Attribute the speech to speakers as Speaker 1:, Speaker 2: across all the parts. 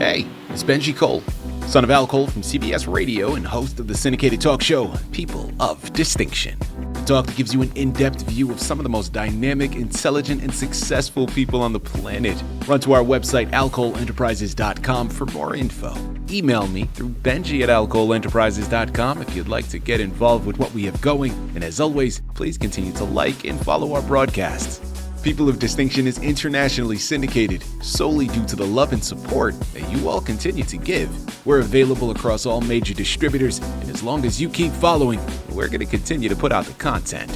Speaker 1: Hey, it's Benji Cole, son of Al Cole from CBS Radio and host of the syndicated talk show, People of Distinction. A talk that gives you an in-depth view of some of the most dynamic, intelligent, and successful people on the planet. Run to our website, alcoleenterprises.com for more info. Email me through benji@alcoleenterprises.com if you'd like to get involved with what we have going. And as always, please continue to like and follow our broadcasts. People of Distinction is internationally syndicated solely due to the love and support that you all continue to give. We're available across all major distributors, and as long as you keep following, we're going to continue to put out the content.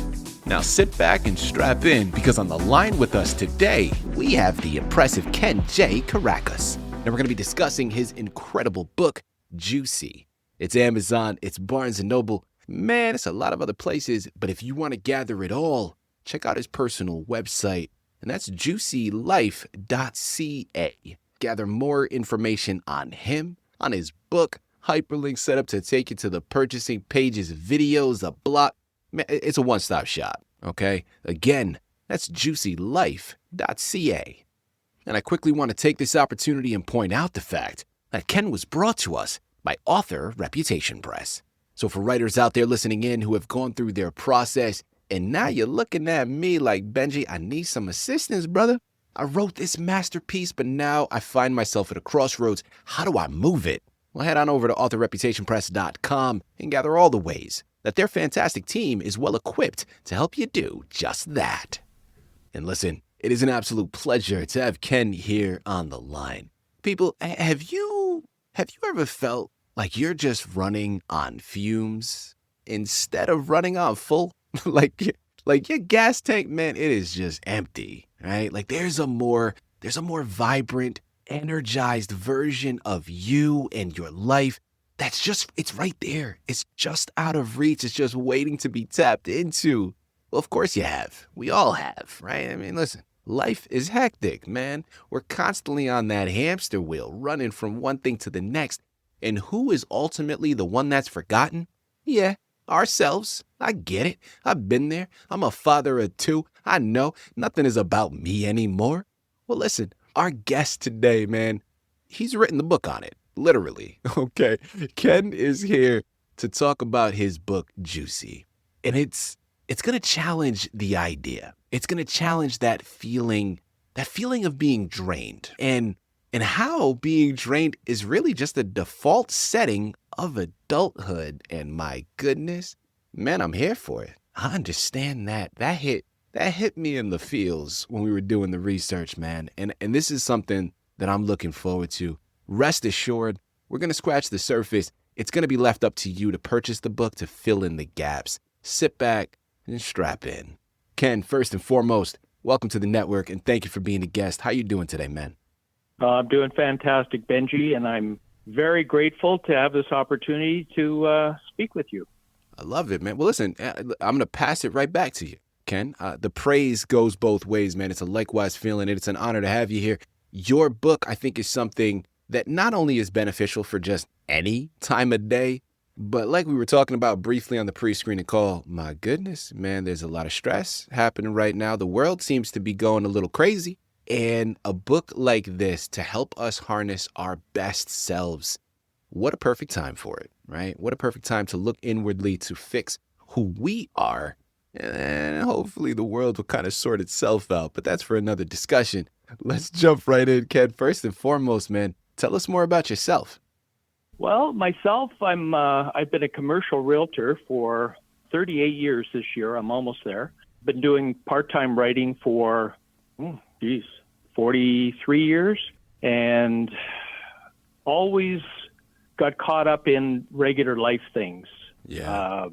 Speaker 1: Now sit back and strap in, because on the line with us today, we have the impressive Ken Karakas. And we're going to be discussing his incredible book, Juicy. It's Amazon, it's Barnes & Noble, man, it's a lot of other places, but if you want to gather it all, check out his personal website, and that's juicylife.ca. Gather more information on him, on his book, hyperlinks set up to take you to the purchasing pages, videos, a blog. Man, it's a one-stop shop, okay? Again, that's juicylife.ca. And I quickly want to take this opportunity and point out the fact that Ken was brought to us by Author Reputation Press. So for writers out there listening in who have gone through their process, and now you're looking at me like, Benji, I need some assistance, brother. I wrote this masterpiece, but now I find myself at a crossroads. How do I move it? Well, head on over to authorreputationpress.com and gather all the ways that their fantastic team is well equipped to help you do just that. And listen, it is an absolute pleasure to have Ken here on the line. People, have you ever felt like you're just running on fumes instead of running on full? like your gas tank, man, it is just empty, right? Like there's a more vibrant, energized version of you and your life that's just, it's right there. It's just out of reach. It's just waiting to be tapped into. Well, of course you have. We all have, right? I mean, listen, life is hectic, man. We're constantly on that hamster wheel, running from one thing to the next. And who is ultimately the one that's forgotten? Yeah, ourselves. I get it. I've been there. I'm a father of two. I know nothing is about me anymore. Well, listen, our guest today, man, he's written the book on it, literally. Okay. Ken is here to talk about his book, Juicy. And it's going to challenge the idea. It's going to challenge that feeling of being drained and how being drained is really just a default setting of adulthood. And my goodness, man, I'm here for it. I understand that. That hit me in the feels when we were doing the research, man. And this is something that I'm looking forward to. Rest assured, we're going to scratch the surface. It's going to be left up to you to purchase the book to fill in the gaps. Sit back and strap in. Ken, first and foremost, welcome to the network, and thank you for being a guest. How you doing today, man?
Speaker 2: I'm doing fantastic, Benji, and I'm very grateful to have this opportunity to speak with you.
Speaker 1: I love it, man. Well, listen, I'm going to pass it right back to you, Ken. The praise goes both ways, man. It's a likewise feeling, and it's an honor to have you here. Your book, I think, is something that not only is beneficial for just any time of day, but like we were talking about briefly on the pre-screening call, my goodness, man, there's a lot of stress happening right now. The world seems to be going a little crazy. And a book like this to help us harness our best selves, what a perfect time for it, right? What a perfect time to look inwardly to fix who we are. And hopefully the world will kind of sort itself out, but that's for another discussion. Let's jump right in, Ken. First and foremost, man, tell us more about yourself.
Speaker 2: Well, myself, I've been a commercial realtor for 38 years this year. I'm almost there. Been doing part-time writing for, 43 years, and always got caught up in regular life things.
Speaker 1: Yeah.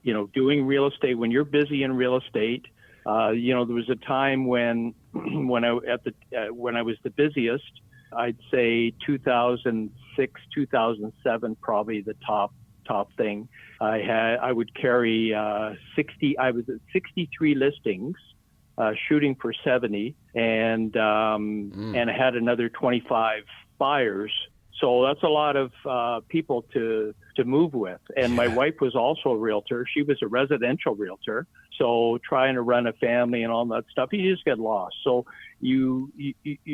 Speaker 2: Doing real estate. When you're busy in real estate, there was a time when I was the busiest. I'd say 2006, 2007, probably the top thing. I would carry 60. I was at 63 listings. Shooting for 70, and I had another 25 buyers. So that's a lot of people to move with. And my wife was also a realtor. She was a residential realtor. So trying to run a family and all that stuff, you just get lost. So you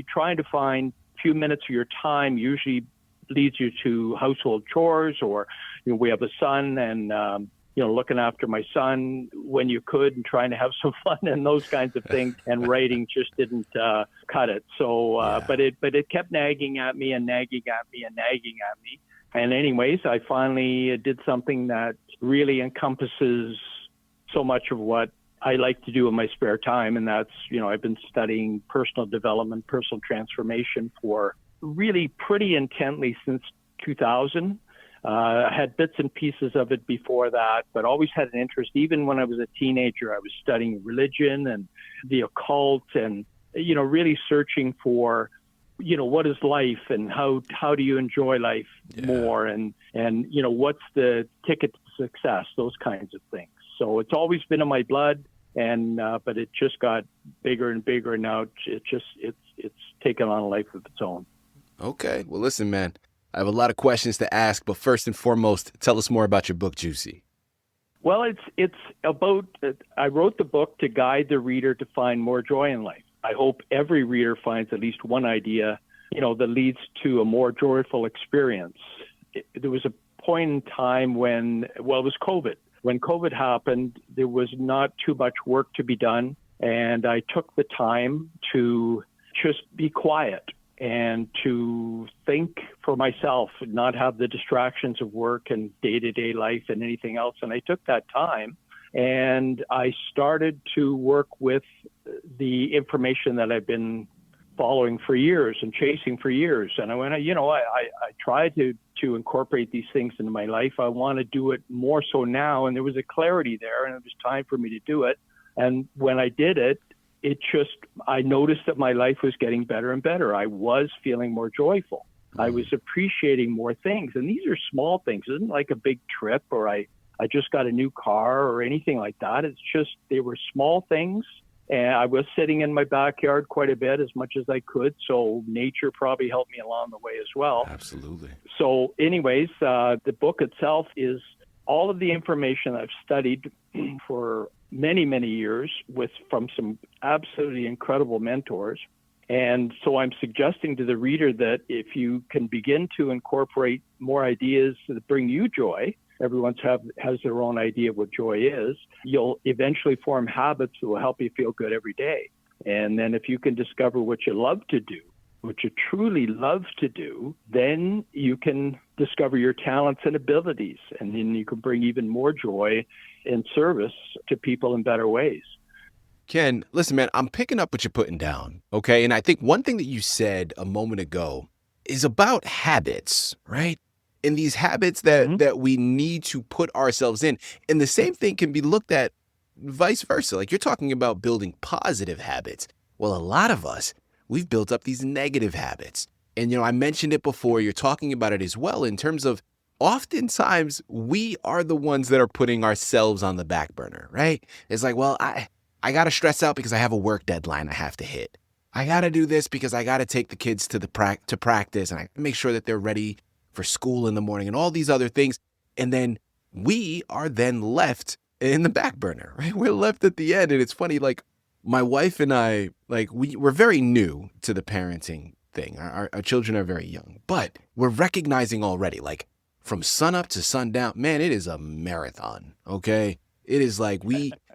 Speaker 2: trying to find few minutes of your time usually leads you to household chores, or we have a son, and looking after my son when you could and trying to have some fun and those kinds of things. And writing just didn't cut it. So, but it kept nagging at me and nagging at me and nagging at me. And anyways, I finally did something that really encompasses so much of what I like to do in my spare time. And that's, I've been studying personal development, personal transformation for really pretty intently since 2000. I had bits and pieces of it before that, but always had an interest. Even when I was a teenager, I was studying religion and the occult and, really searching for, what is life and how do you enjoy life more? And, what's the ticket to success, those kinds of things. So it's always been in my blood, and, but it just got bigger and bigger. And now it's taken on a life of its own.
Speaker 1: Okay. Well, listen, man, I have a lot of questions to ask, but first and foremost, tell us more about your book, Juicy.
Speaker 2: Well, it's about, I wrote the book to guide the reader to find more joy in life. I hope every reader finds at least one idea, that leads to a more joyful experience. There was a point in time when, it was COVID. When COVID happened, there was not too much work to be done. And I took the time to just be quiet and to think for myself, not have the distractions of work and day-to-day life and anything else. And I took that time and I started to work with the information that I've been following for years and chasing for years. And I went, I tried to incorporate these things into my life. I want to do it more so now. And there was a clarity there, and it was time for me to do it. And when I did it, I noticed that my life was getting better and better. I was feeling more joyful. I was appreciating more things. And these are small things. It isn't like a big trip or I just got a new car or anything like that. It's just, they were small things. And I was sitting in my backyard quite a bit, as much as I could. So nature probably helped me along the way as well.
Speaker 1: Absolutely.
Speaker 2: So anyways, the book itself is all of the information I've studied for many, many years from some absolutely incredible mentors. And so I'm suggesting to the reader that if you can begin to incorporate more ideas that bring you joy, everyone has their own idea of what joy is, you'll eventually form habits that will help you feel good every day. And then if you can discover what you love to do, what you truly love to do, then you can discover your talents and abilities. And then you can bring even more joy and service to people in better ways.
Speaker 1: Ken, listen, man, I'm picking up what you're putting down, okay? And I think one thing that you said a moment ago is about habits, right? And these habits that we need to put ourselves in. And the same thing can be looked at vice versa. Like you're talking about building positive habits. Well, a lot of us, we've built up these negative habits. And, I mentioned it before, you're talking about it as well in terms of oftentimes we are the ones that are putting ourselves on the back burner, right? It's like, well, I got to stress out because I have a work deadline I have to hit. I got to do this because I got to take the kids to practice and I make sure that they're ready for school in the morning and all these other things. And then we are then left in the back burner, right? We're left at the end. And it's funny, like my wife and I, like we're very new to the parenting thing. Our children are very young, but we're recognizing already, like from sunup to sundown, man, it is a marathon, okay? It is like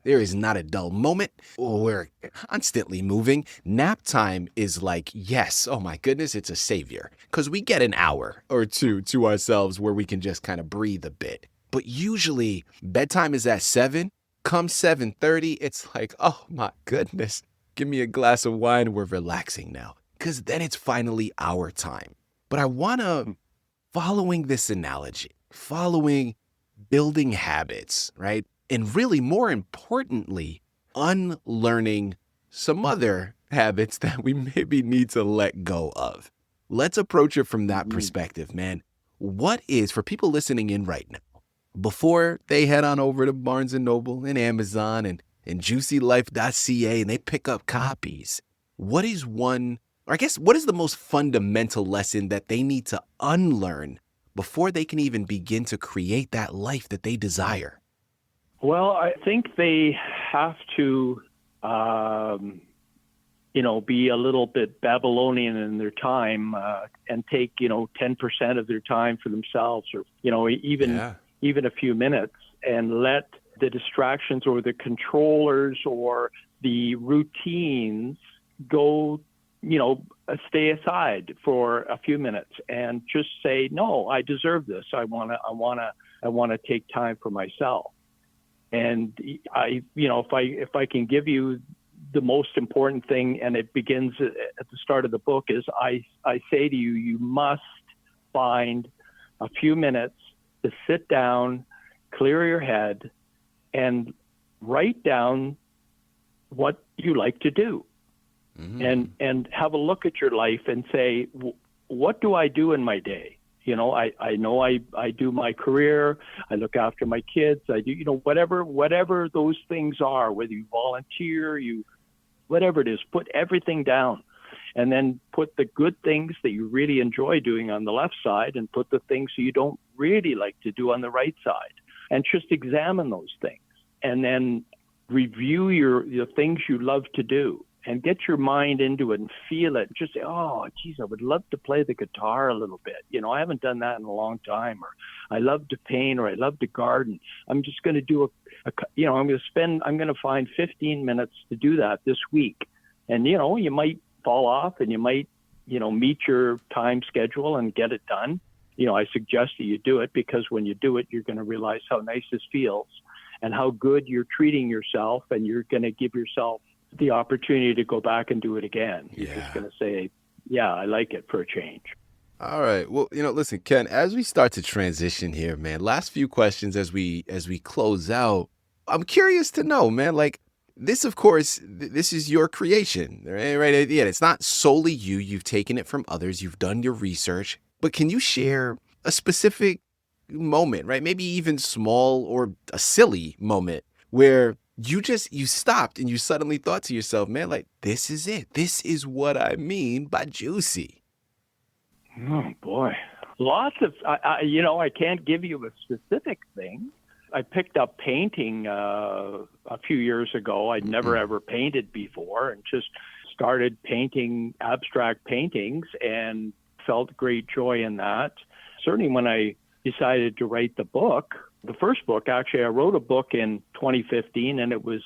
Speaker 1: there is not a dull moment. We're constantly moving. Nap time is like, yes, oh my goodness, it's a savior. Because we get an hour or two to ourselves where we can just kind of breathe a bit. But usually bedtime is at 7. Come 7:30, it's like, oh my goodness, give me a glass of wine. We're relaxing now. Because then it's finally our time. But I want to, following this analogy, following building habits, right? And really, more importantly, unlearning some other habits that we maybe need to let go of. Let's approach it from that perspective, man. What is, for people listening in right now, before they head on over to Barnes & Noble and Amazon and juicylife.ca and they pick up copies, what is what is the most fundamental lesson that they need to unlearn before they can even begin to create that life that they desire?
Speaker 2: Well, I think they have to be a little bit Babylonian in their time, and take, 10% of their time for themselves, or, even a few minutes, and let the distractions or the controllers or the routines go, stay aside for a few minutes and just say, no, I deserve this. I want to take time for myself. And if I can give you the most important thing, and it begins at the start of the book, is I say to you, you must find a few minutes to sit down, clear your head, and write down what you like to do. And have a look at your life and say, what do I do in my day? I know I do my career, I look after my kids, I do, whatever those things are, whether you volunteer, whatever it is, put everything down, and then put the good things that you really enjoy doing on the left side, and put the things you don't really like to do on the right side, and just examine those things, and then review the things you love to do, and get your mind into it and feel it. Just say, oh, geez, I would love to play the guitar a little bit. I haven't done that in a long time. Or I love to paint, or I love to garden. I'm just going to do I'm going to find 15 minutes to do that this week. And, you might fall off, and you might, meet your time schedule and get it done. I suggest that you do it, because when you do it, you're going to realize how nice this feels and how good you're treating yourself, and you're going to give yourself the opportunity to go back and do it again. You're just going to say, yeah, I like it for a change.
Speaker 1: All right. Well, listen, Ken, as we start to transition here, man, last few questions as we close out, I'm curious to know, man, like, this, of course, this is your creation, right? Yeah, it's not solely you. You've taken it from others. You've done your research. But can you share a specific moment, right? Maybe even small or a silly moment where you stopped and you suddenly thought to yourself, man, like, this is it. This is what I mean by juicy.
Speaker 2: Oh, boy. Lots of, I can't give you a specific thing. I picked up painting a few years ago. I'd never ever painted before, and just started painting abstract paintings and felt great joy in that. Certainly when I decided to write the book, the first book, actually, I wrote a book in 2015, and it was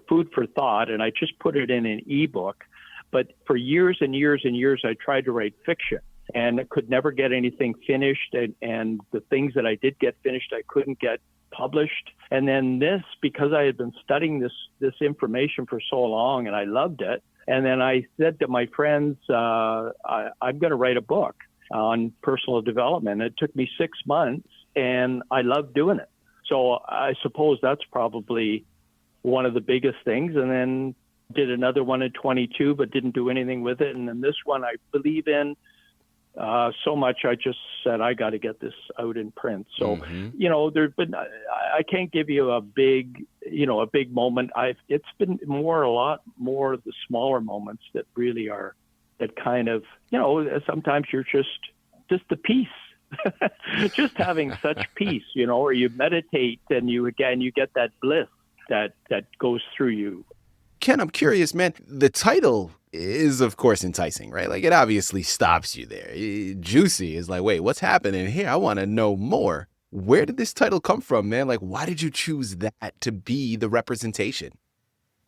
Speaker 2: food for thought, and I just put it in an ebook. But for years and years and years, I tried to write fiction, and I could never get anything finished. And the things that I did get finished, I couldn't get published. And then this, because I had been studying this information for so long, and I loved it. And then I said to my friends, I'm going to write a book on personal development. It took me 6 months, and I love doing it. So I suppose that's probably one of the biggest things. And then did another one in 22, but didn't do anything with it. And then this one I believe in so much, I just said, I got to get this out in print. So, there's been, I can't give you a big moment. It's been a lot more of the smaller moments that really are, that kind of, sometimes you're just the peace. Just having such peace, or you meditate and you get that bliss that goes through you.
Speaker 1: Ken, I'm curious, man. The title is, of course, enticing, right? Like, it obviously stops you there. Juicy is like, wait, what's happening here? I want to know more. Where did this title come from, man? Like, why did you choose that to be the representation?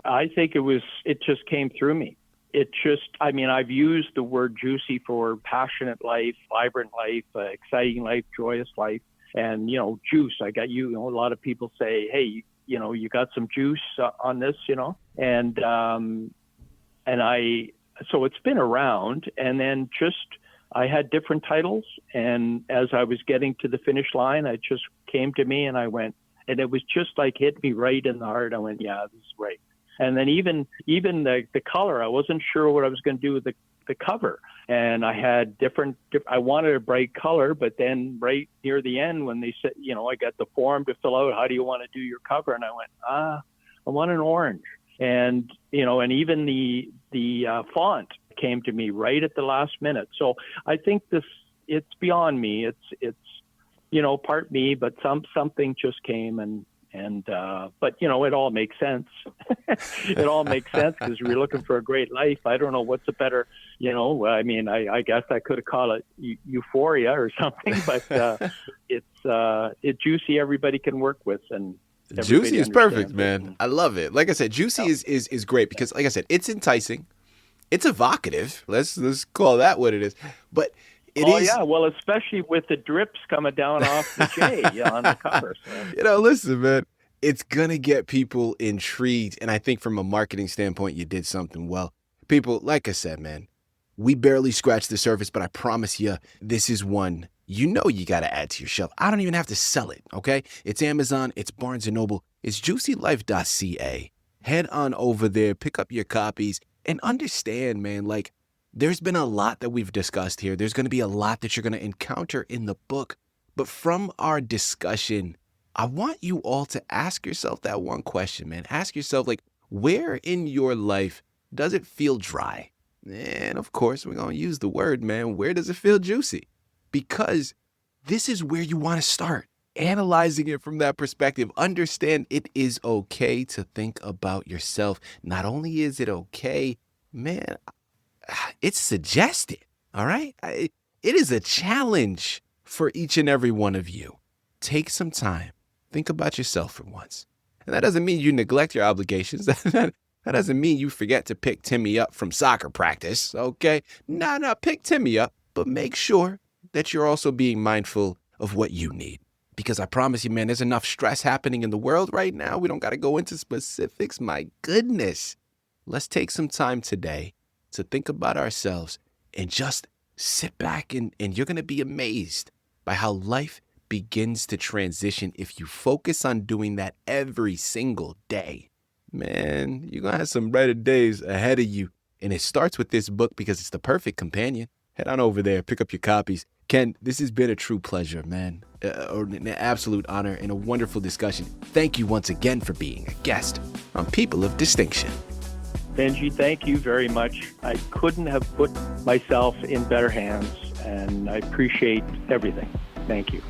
Speaker 2: I think it just came through me. I've used the word juicy for passionate life, vibrant life, exciting life, joyous life. And, juice, I got a lot of people say, hey, you got some juice on this, so it's been around. And then I had different titles. And as I was getting to the finish line, it just came to me, and I went, and it was just like hit me right in the heart. I went, yeah, this is right. And then even the color, I wasn't sure what I was going to do with the cover. And I had I wanted a bright color, but then right near the end when they said, I got the form to fill out, how do you want to do your cover? And I went, I want an orange. And, and even the font came to me right at the last minute. So I think it's beyond me. It's part me, but something just came and And, but you know, it all makes sense. It all makes sense because you're looking for a great life. I don't know what's a better, you know, I mean, I guess I could have called it euphoria or something, but it's juicy. Everybody can work with, and
Speaker 1: Juicy is perfect,
Speaker 2: understands it.
Speaker 1: man. I love it. Like I said, juicy is great because, like I said, it's enticing, it's evocative. Let's call that what it is. But it is.
Speaker 2: Yeah, well, especially with the drips coming down off the J on the cover. So.
Speaker 1: You know, listen, man, it's gonna get people intrigued, and I think from a marketing standpoint, you did something well. People, like I said, man, we barely scratched the surface, but I promise you, this is one you know you got to add to your shelf. I don't even have to sell it, okay? It's Amazon, it's Barnes & Noble, it's juicylife.ca. Head on over there, pick up your copies, and understand, man, like, there's been a lot that we've discussed here. There's going to be a lot that you're going to encounter in the book. But from our discussion, I want you all to ask yourself that one question, man. Ask yourself, like, where in your life does it feel dry? And of course, we're going to use the word, man. Where does it feel juicy? Because this is where you want to start. Analyzing it from that perspective, understand it is okay to think about yourself. Not only is it okay, man, it's suggested, all right? It is a challenge for each and every one of you. Take some time. Think about yourself for once. And that doesn't mean you neglect your obligations. That doesn't mean you forget to pick Timmy up from soccer practice, okay? No, pick Timmy up, but make sure that you're also being mindful of what you need. Because I promise you, man, there's enough stress happening in the world right now. We don't got to go into specifics. My goodness. Let's take some time today to think about ourselves and just sit back and you're going to be amazed by how life begins to transition if you focus on doing that every single day. Man, you're going to have some brighter days ahead of you. And it starts with this book because it's the perfect companion. Head on over there, pick up your copies. Ken, this has been a true pleasure, man. An absolute honor and a wonderful discussion. Thank you once again for being a guest on People of Distinction.
Speaker 2: Benji, thank you very much. I couldn't have put myself in better hands, and I appreciate everything. Thank you.